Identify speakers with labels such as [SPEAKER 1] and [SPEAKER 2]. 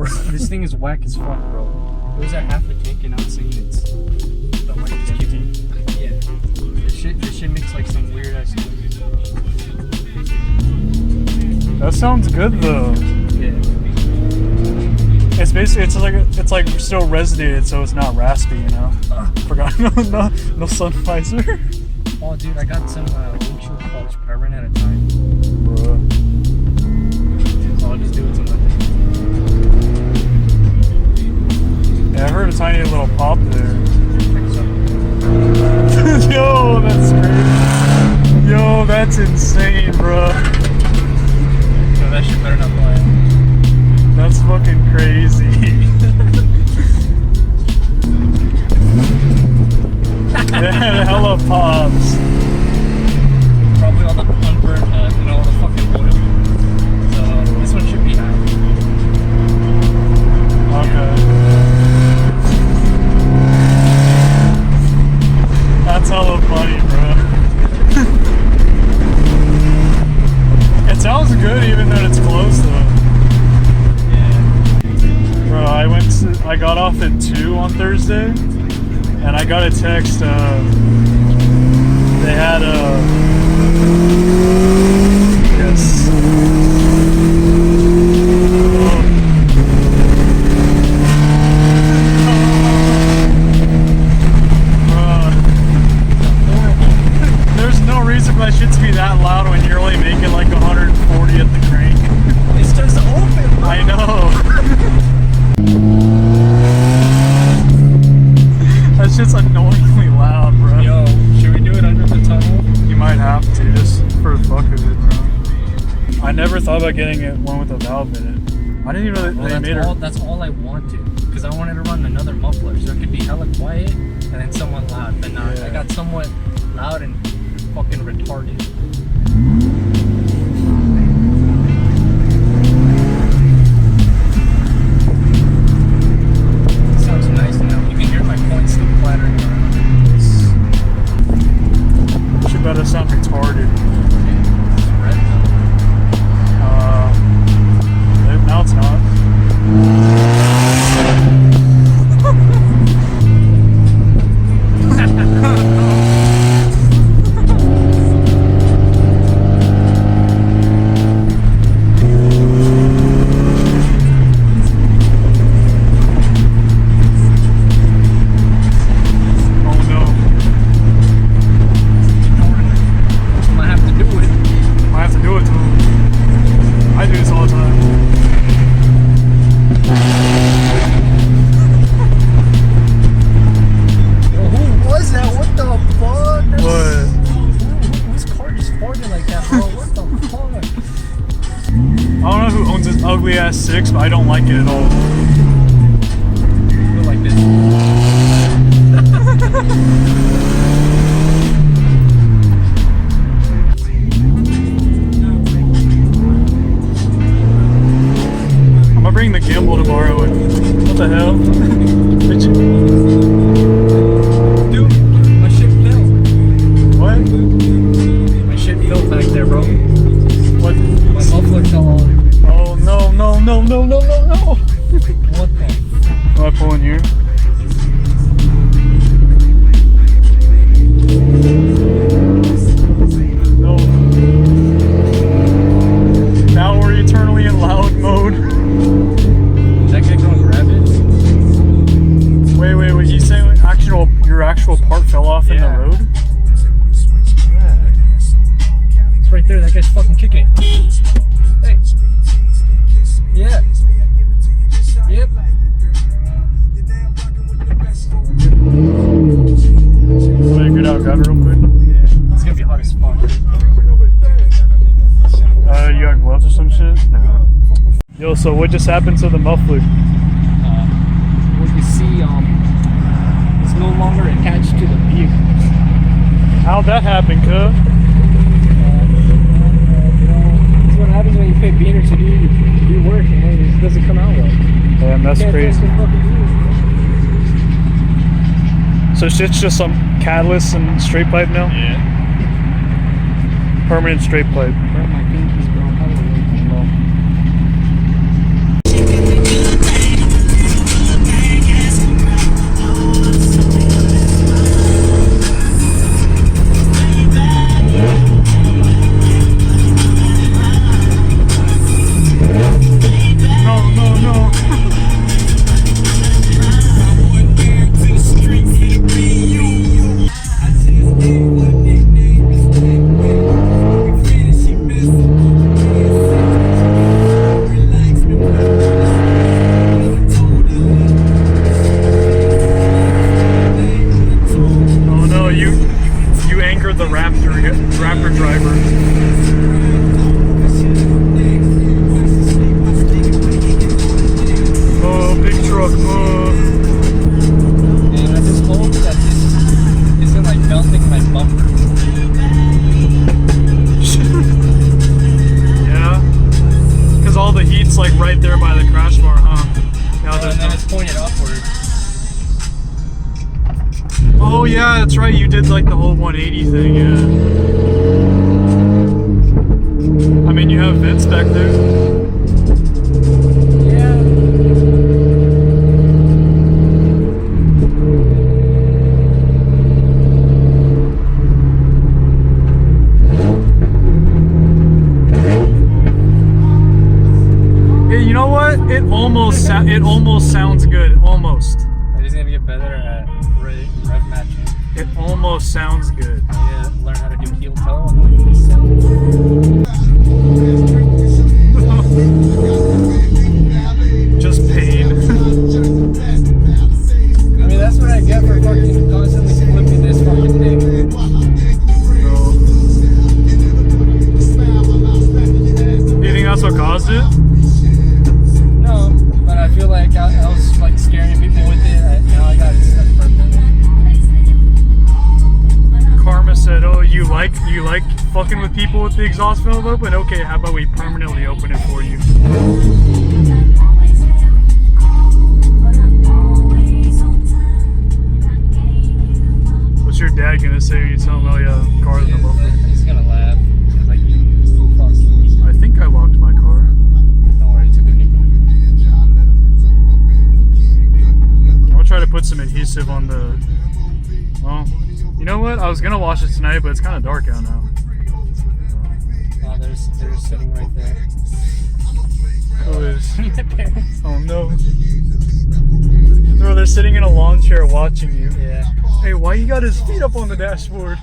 [SPEAKER 1] bro. This thing is whack as fuck, bro. It was at half a tank and I'm saying it's the mic is kicking. Yeah. This shit makes like some weird ass noise.
[SPEAKER 2] That sounds good though.
[SPEAKER 1] Yeah.
[SPEAKER 2] It's basically it's like still resonated, so it's not raspy, you know. Forgot no sun visor.
[SPEAKER 1] Oh, dude, I got some windshield polish, but I ran out of time.
[SPEAKER 2] Bruh.
[SPEAKER 1] So I'll just do it some other day.
[SPEAKER 2] Yeah, I heard a tiny little pop there. Yo, that's crazy. Yo, that's insane, bruh.
[SPEAKER 1] So that shit better not fly.
[SPEAKER 2] That's fucking crazy. Yeah, hella pops.
[SPEAKER 1] Probably all the unburned, all the fucking oil. So this one should be high.
[SPEAKER 2] Okay. That's hella funny, bro. It sounds good even though it's close though. Bro, I got off at 2 on Thursday, and I got a text, they had yes. There's no reason for that shit to be that loud when you're only making like 140 at the crank.
[SPEAKER 1] It's just open, bro.
[SPEAKER 2] I know. That's just annoyingly loud, bro.
[SPEAKER 1] Yo, should we do it under the tunnel?
[SPEAKER 2] You might have to, just for the fuck of it, bro. I never thought about getting it one with a valve in it. I didn't even know that they made it.
[SPEAKER 1] That's all I wanted. Because I wanted to run another muffler, so it could be hella quiet and then somewhat loud. But nah,
[SPEAKER 2] Yeah.
[SPEAKER 1] I got somewhat loud and fucking retarded. Sounds nice now. You can hear my points still clattering around.
[SPEAKER 2] Shit better sound retarded.
[SPEAKER 1] It's red though.
[SPEAKER 2] Now it's not. Ugly ass 6, but I don't like it at all.
[SPEAKER 1] Feel like this.
[SPEAKER 2] I'm gonna bring the gimbal tomorrow and what the hell?
[SPEAKER 1] Dude, my shit fell.
[SPEAKER 2] What?
[SPEAKER 1] My shit fell back there, bro.
[SPEAKER 2] What?
[SPEAKER 1] My muffler fell all.
[SPEAKER 2] Oh no.
[SPEAKER 1] What the?
[SPEAKER 2] Am I pulling here? No. Now we're eternally in loud mode.
[SPEAKER 1] Is that guy gonna grab it?
[SPEAKER 2] Wait. You saying your actual part fell off in the road?
[SPEAKER 1] Yeah. It's right there. That guy's fucking kicking it. Hey. Yeah. Yep.
[SPEAKER 2] Want to get out, grab it real quick?
[SPEAKER 1] Yeah. It's gonna be hot as fuck.
[SPEAKER 2] You got gloves or some shit? No. Yo, so what just happened to the muffler?
[SPEAKER 1] What you see, it's no longer attached to the vehicle.
[SPEAKER 2] How'd that happen, cuz?
[SPEAKER 1] That's what happens when you pay beaner to do work and it doesn't come out well.
[SPEAKER 2] Damn, that's crazy.
[SPEAKER 1] Fucking
[SPEAKER 2] So shit's just some Catless and straight pipe now?
[SPEAKER 1] yeah.
[SPEAKER 2] Permanent straight pipe.
[SPEAKER 1] Burn my pinkies, bro. How do I
[SPEAKER 2] Oh yeah, that's right. You did like the whole 180 thing. Yeah. I mean, you have vents back there.
[SPEAKER 1] Yeah.
[SPEAKER 2] You know what? It almost sounds good. Almost.
[SPEAKER 1] I just gotta get better at rev matching.
[SPEAKER 2] It almost sounds good.
[SPEAKER 1] Yeah, learn how to do heel toe.
[SPEAKER 2] Just pain.
[SPEAKER 1] I mean, that's what I get for fucking constantly flipping this fucking thing.
[SPEAKER 2] Do you think that's what caused it?
[SPEAKER 1] No, but I feel like I was like scaring people with it. Now I got it stuck perfectly.
[SPEAKER 2] Karma said, "Oh, you like fucking with people with the exhaust valve open? Okay, how about we permanently open it for you?" What's your dad gonna say when you tell him, "Oh yeah, car's in the muffler"?
[SPEAKER 1] He's gonna laugh. He's like, you fucking.
[SPEAKER 2] I think I locked my car.
[SPEAKER 1] Don't worry, it's a good new one.
[SPEAKER 2] I'm gonna try to put some adhesive on the. Well, you know what? I was gonna wash it tonight, but it's kind of dark out now.
[SPEAKER 1] Oh, they're sitting right there.
[SPEAKER 2] Who is?
[SPEAKER 1] My parents.
[SPEAKER 2] Oh no. Bro, they're sitting in a lawn chair watching you.
[SPEAKER 1] Yeah.
[SPEAKER 2] Hey, why you got his feet up on the dashboard?